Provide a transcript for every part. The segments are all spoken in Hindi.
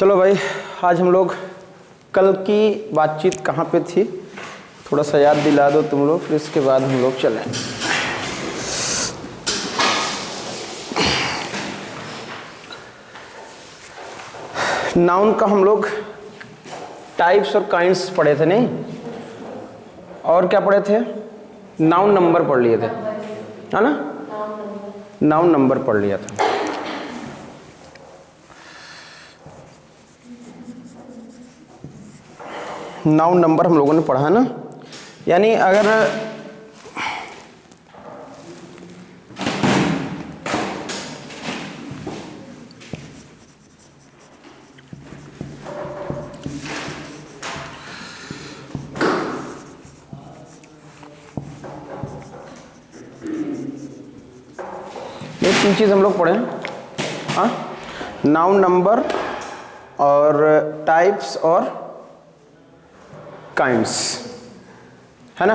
चलो भाई, आज हम लोग कल की बातचीत कहाँ पे थी थोड़ा सा याद दिला दो तुम लोग, फिर इसके बाद हम लोग चलें। नाउन का हम लोग टाइप्स और काइंड्स पढ़े थे नहीं, और क्या पढ़े थे? नाउन नंबर पढ़ लिए थे, है ना? नाउन नंबर पढ़ लिया था। नाउन नंबर हम लोगों ने पढ़ा ना, यानी अगर ये तीन चीज़ हम लोग पढ़े हैं, हाँ, नाउन नंबर और टाइप्स और काइंड्स, है ना?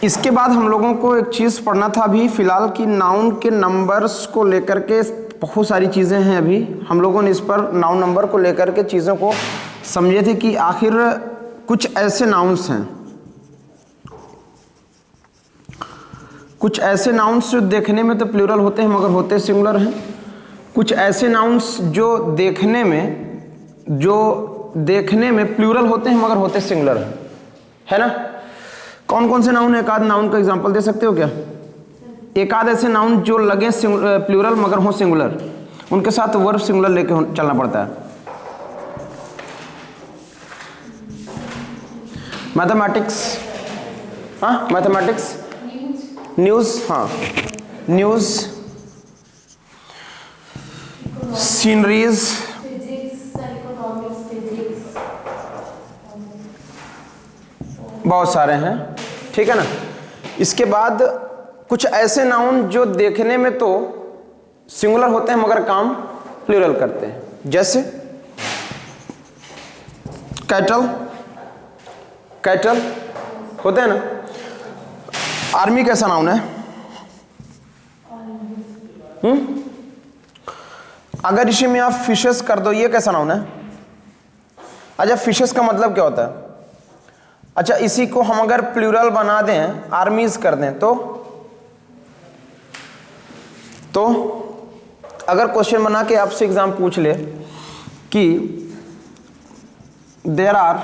इसके बाद हम लोगों को एक चीज़ पढ़ना था अभी फिलहाल कि नाउन के नंबर्स को लेकर के बहुत सारी चीज़ें हैं। अभी हम लोगों ने इस पर नाउन नंबर को लेकर के चीज़ों को समझे थे कि आखिर कुछ ऐसे नाउन्स हैं, कुछ ऐसे नाउन्स जो देखने में तो प्लूरल होते हैं मगर होते सिंगुलर हैं। कुछ ऐसे नाउन्स जो देखने में प्लूरल होते हैं मगर होते सिंगुलर हैं, है ना? कौन कौन से नाउन? एक आध नाउन का एग्जांपल दे सकते हो क्या? एक आध ऐसे नाउन जो लगे प्लूरल मगर हो सिंगुलर, उनके साथ वर्ब सिंगुलर लेके चलना पड़ता है। मैथमेटिक्स, हाँ मैथमेटिक्स, न्यूज़, हाँ न्यूज़, सीनरीज, बहुत सारे हैं, ठीक है ना? इसके बाद कुछ ऐसे नाउन जो देखने में तो सिंगुलर होते हैं मगर काम प्लूरल करते हैं, जैसे कैटल, कैटल होते हैं ना? आर्मी कैसा नाउन है? अगर इसी में आप फिशेस कर दो, ये कैसा नाउन है? अच्छा, फिशेस का मतलब क्या होता है? अच्छा, इसी को हम अगर प्लूरल बना दें, आर्मीज कर दें, तो अगर क्वेश्चन बना के आपसे एग्जाम पूछ ले कि there are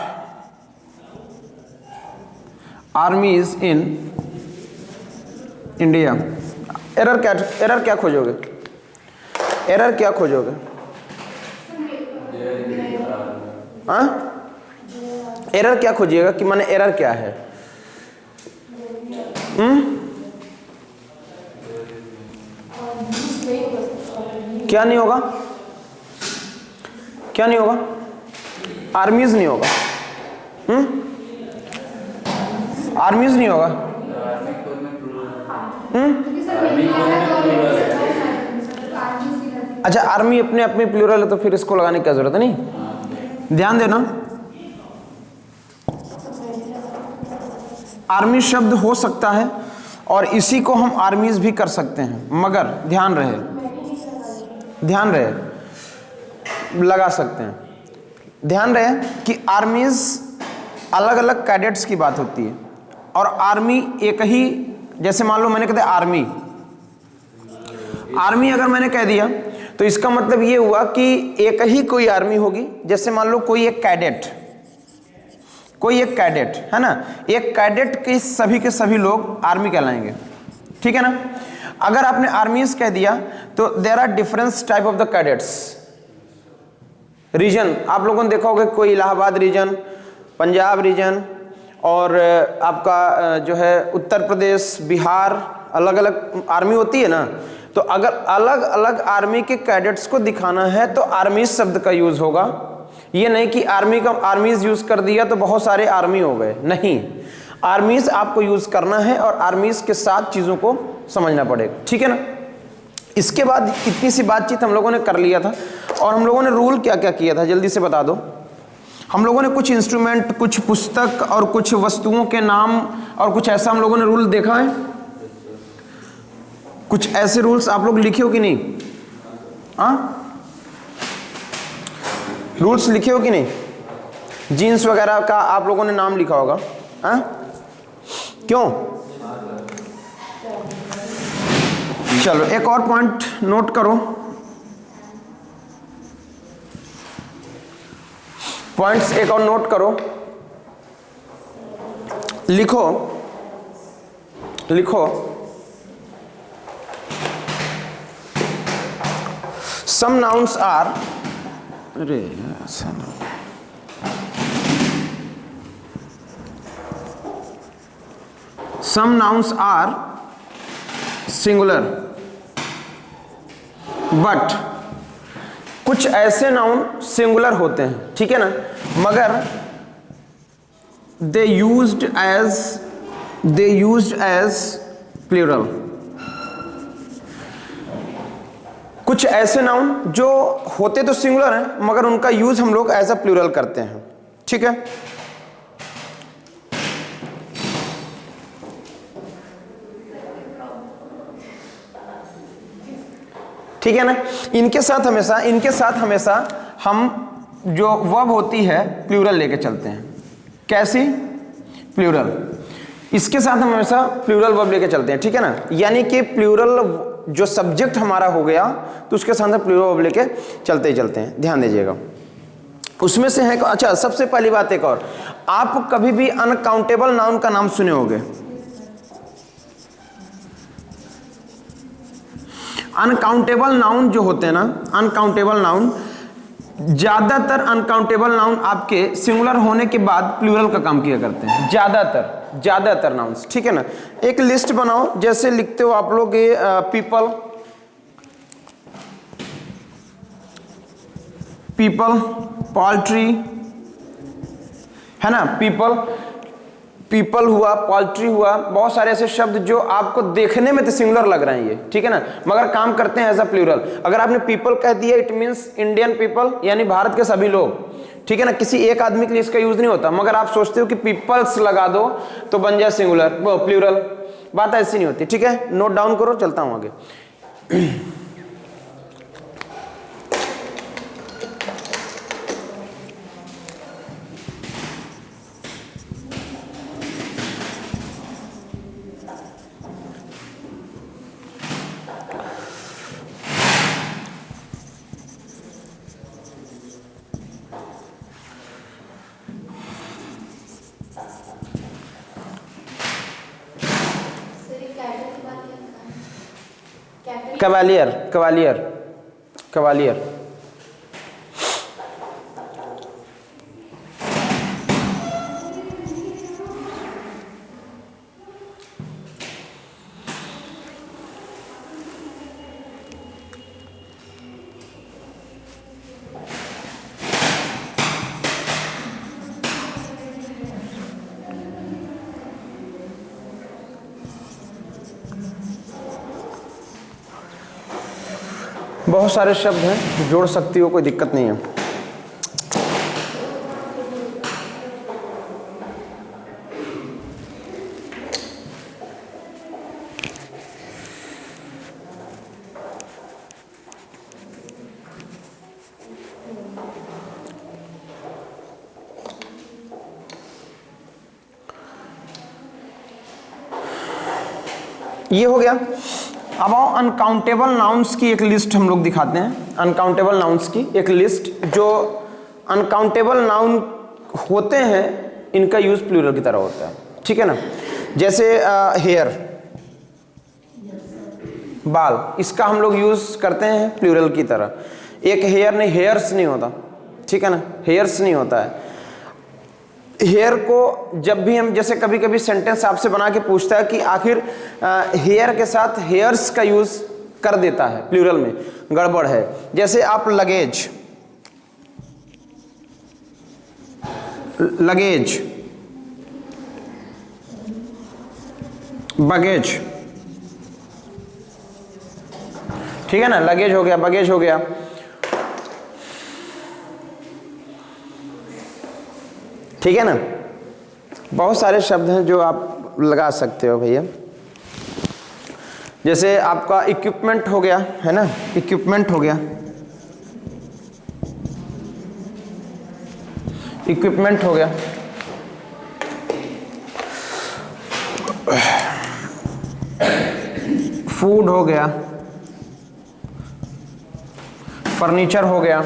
armies in India, error क्या खोजोगे? एरर क्या खोजोगे? हाँ, एरर क्या खोजिएगा कि माने एरर क्या है? क्या नहीं होगा? क्या नहीं होगा? आर्मीज नहीं होगा। आर्मीज नहीं होगा। अच्छा, आर्मी अपने आप में प्लूरल है तो फिर इसको लगाने की क्या जरूरत है? नहीं, ध्यान देना, आर्मी शब्द हो सकता है और इसी को हम आर्मीज भी कर सकते हैं, मगर ध्यान रहे लगा सकते हैं। ध्यान रहे कि आर्मीज अलग अलग कैडेट्स की बात होती है और आर्मी एक ही, जैसे मान लो मैंने कह दिया आर्मी अगर मैंने कह दिया तो इसका मतलब ये हुआ कि एक ही कोई आर्मी होगी। जैसे मान लो कोई एक कैडेट है ना, एक कैडेट के सभी लोग आर्मी कहलाएंगे, ठीक है ना? अगर आपने आर्मीज कह दिया तो there are different type of the cadets. Reason आप लोगों ने देखा होगा, कोई इलाहाबाद रीजन, पंजाब रीजन और आपका जो है उत्तर प्रदेश, बिहार, अलग अलग आर्मी होती है ना। तो अगर अलग अलग आर्मी के कैडेट्स को दिखाना है तो आर्मीज शब्द का यूज होगा। ये नहीं कि आर्मीज यूज कर दिया तो बहुत सारे आर्मी हो गए, नहीं, आर्मीज आपको यूज करना है और आर्मीज के साथ चीजों को समझना पड़ेगा, ठीक है ना? इसके बाद इतनी सी बातचीत हम लोगों ने कर लिया था और हम लोगों ने रूल क्या क्या किया था जल्दी से बता दो। हम लोगों ने कुछ इंस्ट्रूमेंट, कुछ पुस्तक और कुछ वस्तुओं के नाम और कुछ ऐसा हम लोगों ने रूल देखा है। कुछ ऐसे रूल्स आप लोग लिखे हो कि नहीं? हाँ, रूल्स लिखे हो कि नहीं? जीन्स वगैरह का आप लोगों ने नाम लिखा होगा, हाँ? क्यों? चलो एक और पॉइंट नोट करो, पॉइंट्स एक और नोट करो, लिखो लिखो। सम नाउन्स आर, अरे some nouns are singular, but कुछ ऐसे नाउन सिंगुलर होते हैं, ठीक है ना, मगर दे यूज्ड एज प्लूरल। कुछ ऐसे नाउन जो होते तो सिंगुलर हैं मगर उनका यूज हम लोग एज अ प्लूरल करते हैं, ठीक है। ठीक है ना, इनके साथ हमेशा हम जो वर्ब होती है प्लूरल लेके चलते हैं। कैसी? प्लूरल। इसके साथ हम हमेशा प्लूरल वर्ब लेके चलते हैं, ठीक है ना। यानी कि प्लूरल जो सब्जेक्ट हमारा हो गया तो उसके साथ प्लूरल वर्ब लेके चलते ही चलते हैं, ध्यान दीजिएगा। उसमें से है, अच्छा सबसे पहली बात एक और, आप कभी भी अनकाउंटेबल नाउन का नाम सुने होंगे। अनकाउंटेबल नाउन जो होते हैं ना, अनकाउंटेबल नाउन, ज्यादातर अनकाउंटेबल नाउन आपके सिंगुलर होने के बाद प्लूरल का काम किया करते हैं, ज्यादातर नाउन्स, ठीक है ना। एक लिस्ट बनाओ, जैसे लिखते हो आप लोग ये पीपल, पोल्ट्री, है ना, पीपल हुआ, पोल्ट्री हुआ, बहुत सारे ऐसे शब्द जो आपको देखने में तो सिंगुलर लग रहे हैं ये, ठीक है ना, मगर काम करते हैं एज अ प्लूरल। अगर आपने पीपल कह दिया, इट मींस इंडियन पीपल, यानी भारत के सभी लोग, ठीक है ना। किसी एक आदमी के लिए इसका यूज नहीं होता, मगर आप सोचते हो कि पीपल्स लगा दो तो बन जाए सिंगुलर, वो प्लूरल। बात ऐसी नहीं होती, ठीक है। नोट डाउन करो, चलता हूं आगे। कवालियर। बहुत सारे शब्द हैं, जोड़ सकती हो, कोई दिक्कत नहीं है। ये हो गया। अब आओ अनकाउंटेबल नाउन्स की एक लिस्ट हम लोग दिखाते हैं। अनकाउंटेबल नाउन्स की एक लिस्ट, जो अनकाउंटेबल नाउन होते हैं इनका यूज प्लूरल की तरह होता है, ठीक है ना। जैसे हेयर, बाल, इसका हम लोग यूज करते हैं प्लूरल की तरह। एक हेयर नहीं, हेयर्स नहीं होता, ठीक है ना, हेयर्स नहीं होता है। हेयर को जब भी हम, जैसे कभी कभी सेंटेंस आपसे बना के पूछता है कि आखिर हेयर के साथ हेयर्स का यूज कर देता है प्लूरल में, गड़बड़ है। जैसे आप लगेज, बगेज, ठीक है ना, लगेज हो गया, बगेज हो गया। ठीक है ना, बहुत सारे शब्द हैं जो आप लगा सकते हो भैया। जैसे आपका इक्विपमेंट हो गया, है ना, इक्विपमेंट हो गया, इक्विपमेंट हो गया, फूड हो गया, फर्नीचर हो गया,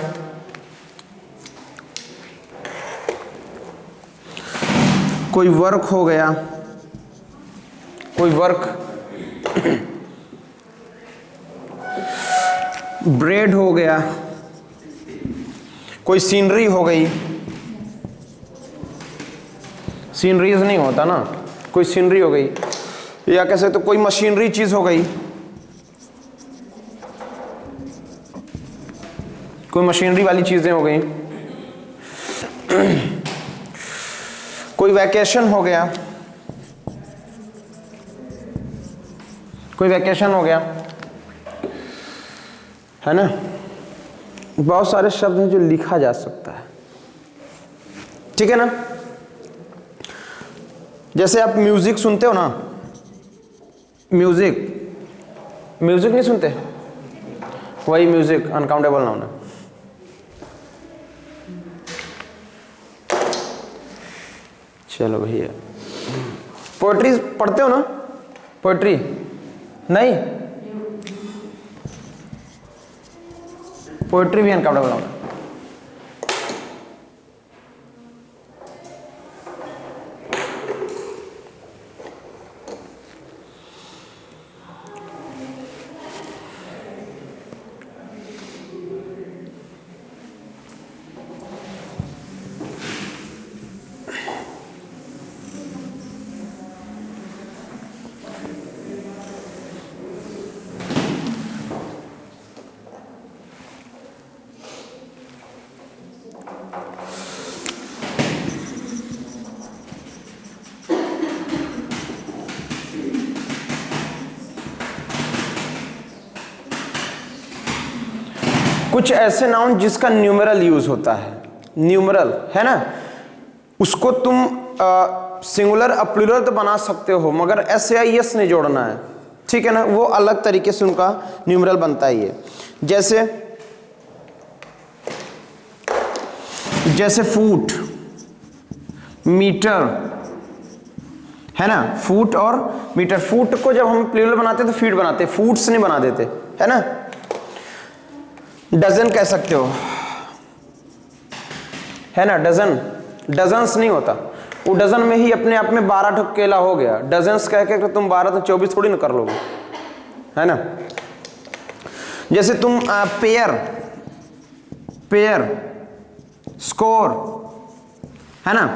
कोई वर्क हो गया, कोई वर्क, ब्रेड हो गया, कोई सीनरी हो गई, सीनरीज नहीं होता ना, कोई सीनरी हो गई, या कह सकते तो कोई मशीनरी चीज हो गई, कोई मशीनरी वाली चीजें हो गई, कोई वैकेशन हो गया, कोई वैकेशन हो गया, है ना। बहुत सारे शब्द हैं जो लिखा जा सकता है, ठीक है ना। जैसे आप म्यूजिक सुनते हो ना, म्यूजिक, म्यूजिक नहीं सुनते, वही म्यूजिक अनकाउंटेबल नाउन है। चलो भैया, पोएट्री पढ़ते हो ना, पोएट्री नहीं, पोएट्री भी अनकाउंटेबल नाउन है। कुछ ऐसे नाउन जिसका न्यूमेरल यूज होता है, न्यूमेरल है ना, उसको तुम सिंगुलर और प्लूरल तो बना सकते हो, मगर एस या एस नहीं जोड़ना है, ठीक है ना, वो अलग तरीके से उनका न्यूमेरल बनता ही है। जैसे फुट, मीटर, है ना, फुट और मीटर। फुट को जब हम प्लूरल बनाते तो फीट बनाते, फूट्स नहीं बना देते, है ना। डजन कह सकते हो, है ना, डजन, डजन्स नहीं होता, वो डजन में ही अपने आप में 12 ठो केला हो गया, डजन्स कह के तुम 12 तो 24 थोड़ी ना कर लोगे, है ना। जैसे तुम पेयर, पेयर, स्कोर, है ना,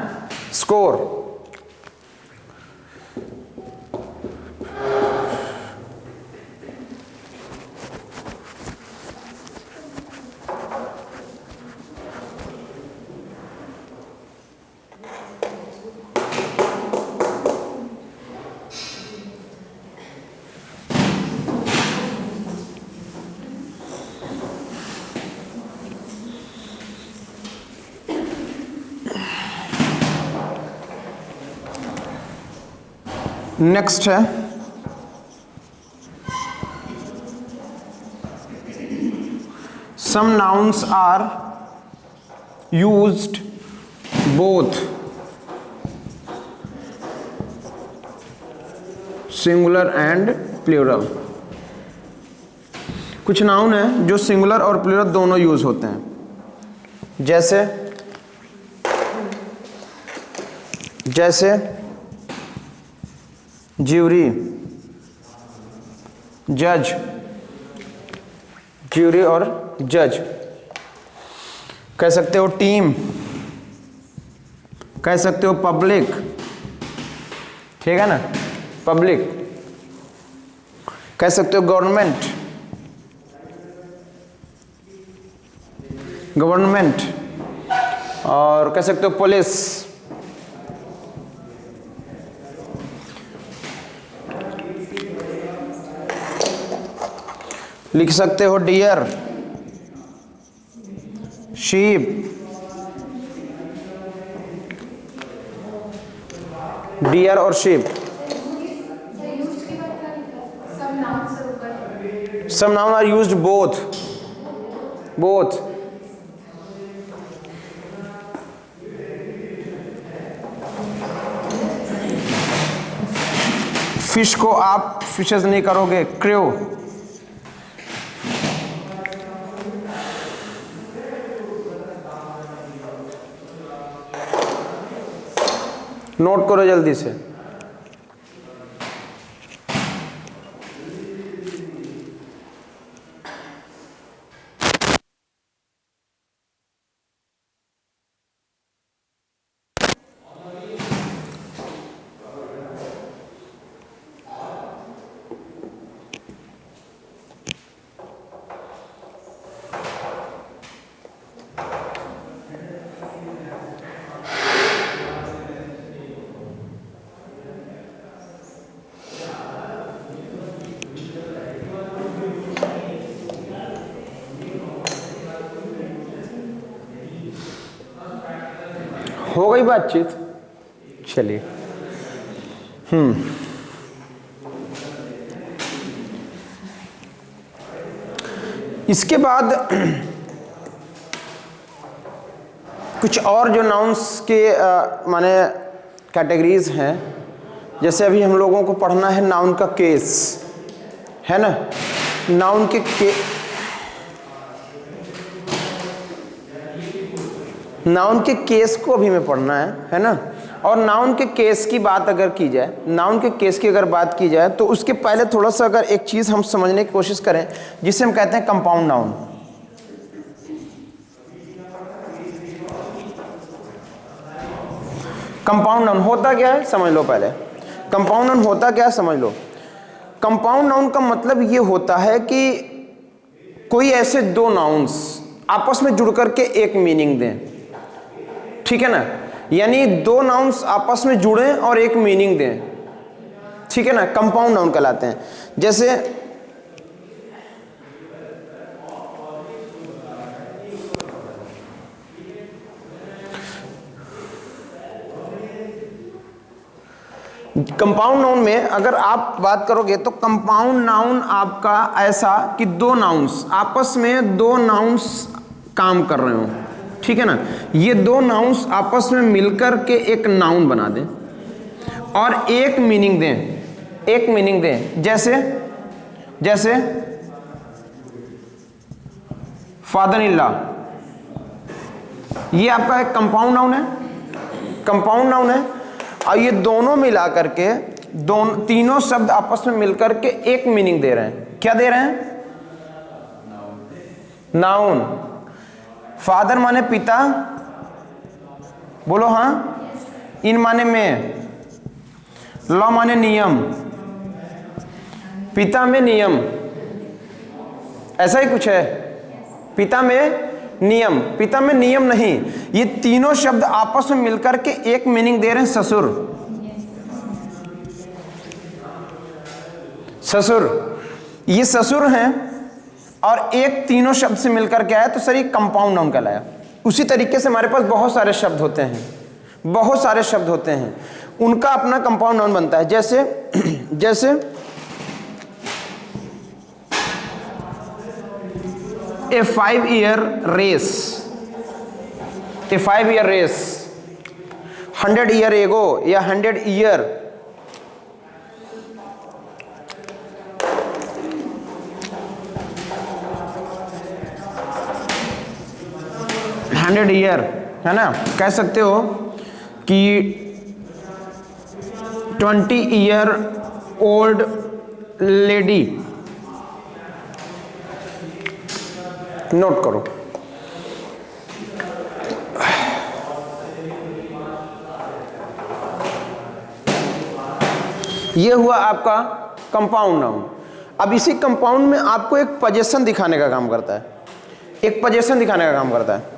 स्कोर, नेक्स्ट है some nouns are used both singular and plural. कुछ नाउन है जो सिंगुलर और प्लूरल दोनों यूज होते हैं, जैसे ज्यूरी, जज, ज्यूरी और जज कह सकते हो, टीम कह सकते हो, पब्लिक, ठीक है ना, पब्लिक कह सकते हो, गवर्नमेंट, गवर्नमेंट, और कह सकते हो पुलिस, लिख सकते हो डियर, शीप, डियर और sheep. Some nouns are used both, both, fish को आप फिशेस नहीं करोगे, क्रो। नोट करो जल्दी से। हो गई बातचीत? चलिए। इसके बाद कुछ और जो नाउन्स के माने कैटेगरीज हैं, जैसे अभी हम लोगों को पढ़ना है नाउन का केस, है ना। नाउन के नाउन के केस को अभी में पढ़ना है ना। और नाउन के केस की बात अगर की जाए, नाउन के केस की अगर बात की जाए तो उसके पहले थोड़ा सा अगर एक चीज़ हम समझने की कोशिश करें जिसे हम कहते हैं कंपाउंड नाउन। कंपाउंड नाउन होता क्या है समझ लो पहले। कंपाउंड नाउन होता क्या है समझ लो। कंपाउंड नाउन का मतलब ये होता है कि कोई ऐसे दो नाउन्स आपस में जुड़ करके एक मीनिंग दें, ठीक है ना। यानी दो नाउन्स आपस में जुड़ें और एक मीनिंग दें, ठीक है ना, कंपाउंड नाउन कहलाते हैं। जैसे कंपाउंड नाउन में अगर आप बात करोगे तो कंपाउंड नाउन आपका ऐसा कि दो नाउन्स आपस में, दो नाउन्स काम कर रहे हो, ठीक है ना। ये दो नाउन्स आपस में मिलकर के एक नाउन बना दें और एक मीनिंग दें, एक मीनिंग दें। जैसे फादर इन लॉ, ये आपका एक कंपाउंड नाउन है, कंपाउंड नाउन है। और ये दोनों मिला करके तीनों शब्द आपस में मिलकर के एक मीनिंग दे रहे हैं। क्या दे रहे हैं? नाउन। फादर माने पिता, बोलो हाँ। इन माने में, लॉ माने नियम, पिता में नियम, ऐसा ही कुछ है। पिता में नियम, पिता में नियम नहीं, ये तीनों शब्द आपस में मिलकर के एक मीनिंग दे रहे हैं, ससुर। ससुर, ये ससुर हैं और एक तीनों शब्द से मिलकर के आया तो सर ये कंपाउंड नाउन कहलाया। उसी तरीके से हमारे पास बहुत सारे शब्द होते हैं, बहुत सारे शब्द होते हैं, उनका अपना कंपाउंड नाउन बनता है। जैसे ए 5 ईयर रेस, ए 5 ईयर रेस, 100 ईयर एगो या 100 ईयर। हंड्रेड ईयर है ना। कह सकते हो कि 20 ईयर ओल्ड लेडी। नोट करो, ये हुआ आपका कंपाउंड नाउन। अब इसी कंपाउंड में आपको एक पोजीशन दिखाने का काम करता है, एक पोजीशन दिखाने का काम करता है।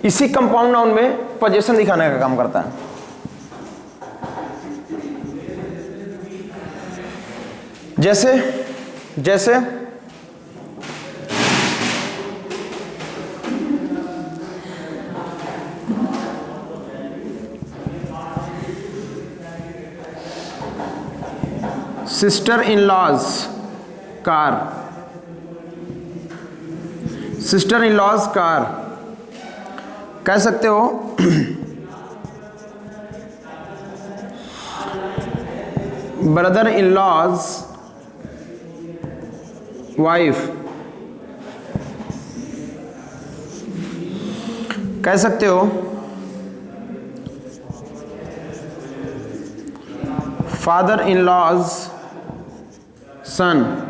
इसी कंपाउंड नाउन में पोजीशन दिखाने का काम करता है। जैसे sister in law's car, sister in law's car कह सकते हो। ब्रदर इन लॉज वाइफ कह सकते हो। फादर इन लॉज सन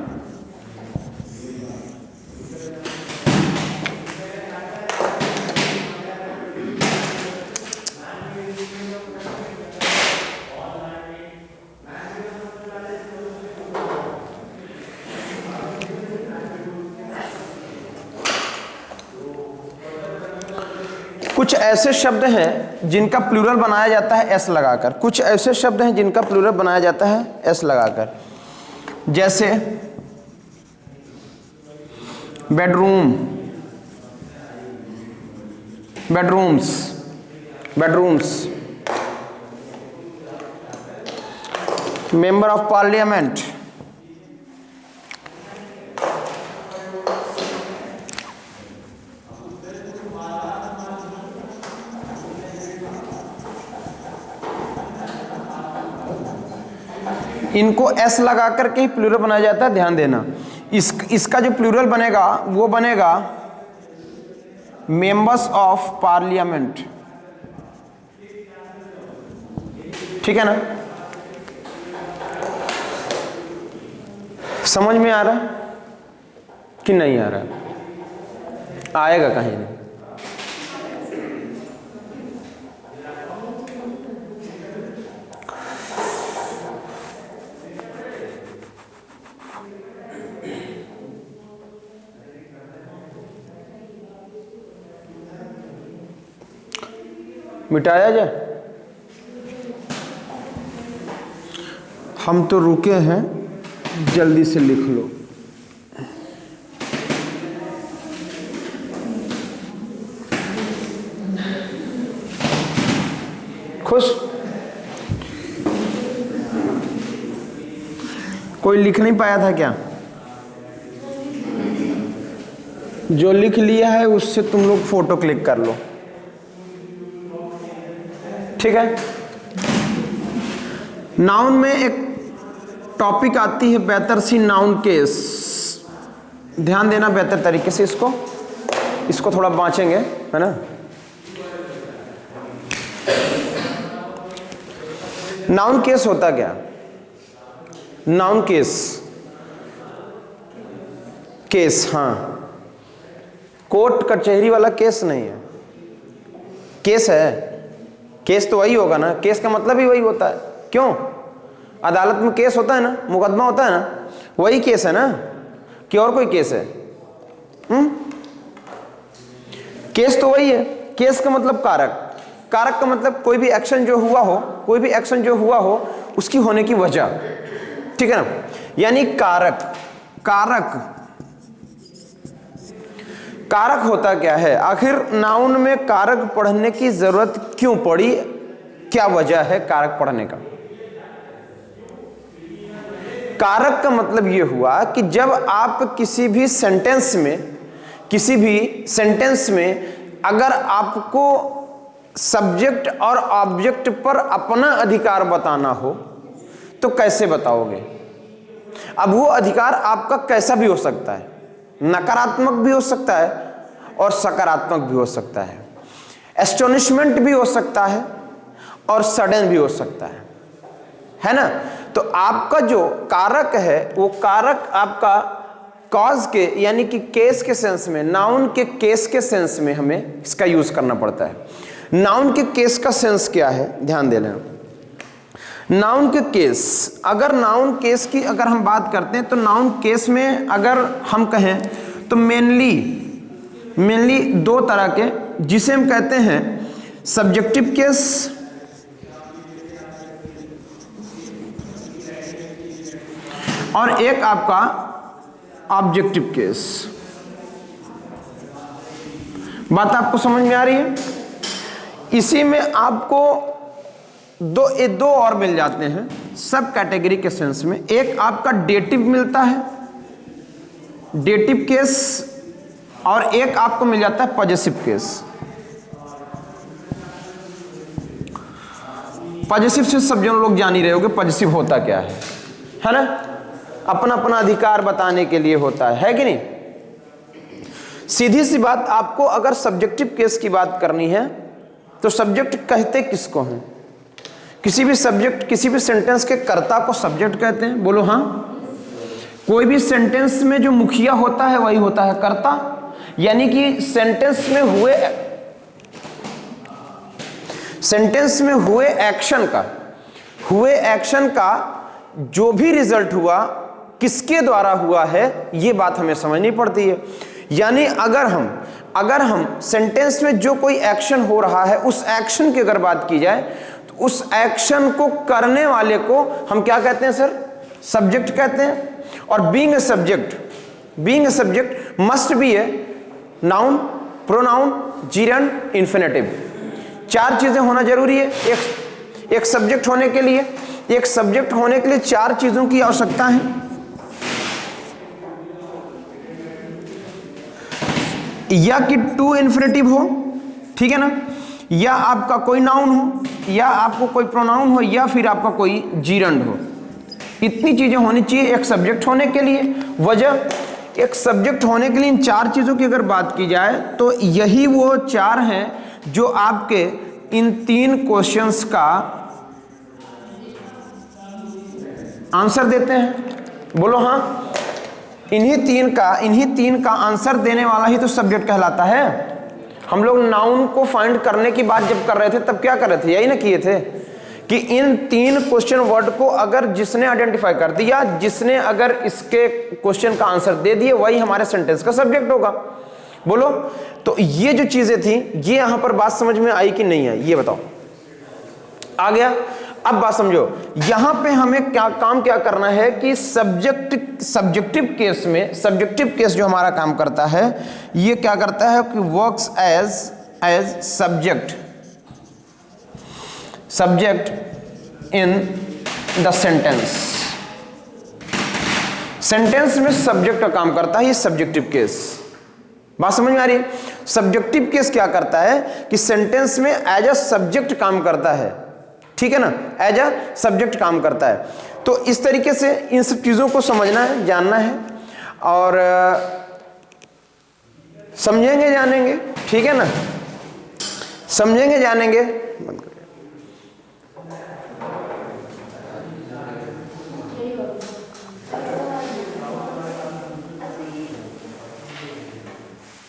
कुछ ऐसे शब्द हैं जिनका प्लूरल बनाया जाता है एस लगाकर, कुछ ऐसे शब्द हैं जिनका प्लूरल बनाया जाता है एस लगाकर, जैसे bedroom, bedrooms, bedrooms, member of parliament, इनको एस लगा करके ही प्लूरल बनाया जाता है, ध्यान देना। इसका जो प्लूरल बनेगा वो बनेगा मेंबर्स ऑफ पार्लियामेंट, ठीक है ना। समझ में आ रहा कि नहीं आ रहा? आएगा कहीं नहीं। मिटाया जाए? हम तो रुके हैं, जल्दी से लिख लो। खुश? कोई लिख नहीं पाया था क्या? जो लिख लिया है उससे तुम लोग फोटो क्लिक कर लो, ठीक है। नाउन में एक टॉपिक आती है बेहतर सी नाउन केस, ध्यान देना बेहतर तरीके से। इसको थोड़ा बांचेंगे, है ना। नाउन केस होता क्या? नाउन केस, केस, हाँ, कोर्ट कचहरी वाला केस नहीं है, केस है। केस तो वही होगा ना, केस का मतलब ही वही होता है। क्यों? अदालत में केस होता है ना, मुकदमा होता है ना, वही केस है ना, कि और कोई केस है? केस तो वही है। केस का मतलब कारक, कारक का मतलब कोई भी एक्शन जो हुआ हो, कोई भी एक्शन जो हुआ हो उसकी होने की वजह, ठीक है ना। यानी कारक, कारक, कारक होता क्या है? आखिर नाउन में कारक पढ़ने की जरूरत क्यों पड़ी? क्या वजह है कारक पढ़ने का? कारक का मतलब यह हुआ कि जब आप किसी भी सेंटेंस में अगर आपको सब्जेक्ट और ऑब्जेक्ट पर अपना अधिकार बताना हो तो कैसे बताओगे? अब वो अधिकार आपका कैसा भी हो सकता है, नकारात्मक भी हो सकता है और सकारात्मक भी हो सकता है, एस्टोनिशमेंट भी हो सकता है और सडन भी हो सकता है ना। तो आपका जो कारक है वो कारक आपका कॉज के यानी कि केस के सेंस में, नाउन के केस के सेंस में हमें इसका यूज करना पड़ता है। नाउन के केस का सेंस क्या है, ध्यान दे लेना। नाउन के केस, अगर नाउन केस की अगर हम बात करते हैं तो नाउन केस में अगर हम कहें तो मेनली दो तरह के, जिसे हम कहते हैं सब्जेक्टिव केस और एक आपका ऑब्जेक्टिव केस। बात आपको समझ में आ रही है? इसी में आपको दो और मिल जाते हैं, सब कैटेगरी के सेंस में। एक आपका डेटिव मिलता है, डेटिव केस, और एक आपको मिल जाता है पॉजेसिव केस। पॉजेसिव से सब जन लोग जान ही रहे होगे पॉजेसिव होता क्या है ना? अपना अपना अधिकार बताने के लिए होता है कि नहीं? सीधी सी बात, आपको अगर सब्जेक्टिव केस की बात करनी है तो सब्जेक्ट कहते किसको हैं? किसी भी सब्जेक्ट, किसी भी सेंटेंस के कर्ता को सब्जेक्ट कहते हैं, बोलो हाँ। कोई भी सेंटेंस में जो मुखिया होता है वही होता है कर्ता, यानी कि सेंटेंस में हुए एक्शन का जो भी रिजल्ट हुआ किसके द्वारा हुआ है, ये बात हमें समझनी पड़ती है। यानी अगर हम सेंटेंस में जो कोई एक्शन हो रहा है उस एक्शन की अगर बात की जाए तो उस एक्शन को करने वाले को हम क्या कहते हैं सर? सब्जेक्ट कहते हैं। और being a subject must be a noun, pronoun, gerund, infinitive. 4 चीजें होना जरूरी है एक सब्जेक्ट होने के लिए। एक सब्जेक्ट होने के लिए 4 चीजों की आवश्यकता है। या कि टू इन्फिनिटिव हो, ठीक है ना, या आपका कोई नाउन हो, या आपको कोई प्रोनाउन हो, या फिर आपका कोई जीरंड हो। इतनी चीजें होनी चाहिए एक सब्जेक्ट होने के लिए। वजह, एक सब्जेक्ट होने के लिए इन 4 चीजों की अगर बात की जाए तो यही वो 4 हैं जो आपके इन 3 क्वेश्चंस का आंसर देते हैं। बोलो हाँ। इन्हीं तीन का आंसर देने वाला ही तो सब्जेक्ट कहलाता है। हम लोग नाउन को फाइंड करने की बात जब कर रहे थे तब क्या कर रहे थे? यही ना किए थे कि इन 3 क्वेश्चन वर्ड को अगर जिसने आइडेंटिफाई कर दिया, जिसने अगर इसके क्वेश्चन का आंसर दे दिए, वही हमारे सेंटेंस का सब्जेक्ट होगा। बोलो, तो ये जो चीजें थी, ये यहां पर बात समझ में आई कि नहीं आई, ये बताओ। आ गया? अब बात समझो, यहां पे हमें क्या करना है कि सब्जेक्टिव केस जो हमारा काम करता है, ये क्या करता है कि works as subject in the sentence में सब्जेक्ट का काम करता है। ये सब्जेक्टिव केस, बात समझ में आ रही है? सब्जेक्टिव केस क्या करता है कि सेंटेंस में एज अ सब्जेक्ट काम करता है, ठीक है ना, एज अ सब्जेक्ट काम करता है। तो इस तरीके से इन सब चीजों को समझना है, जानना है, और समझेंगे जानेंगे, ठीक है ना, समझेंगे जानेंगे।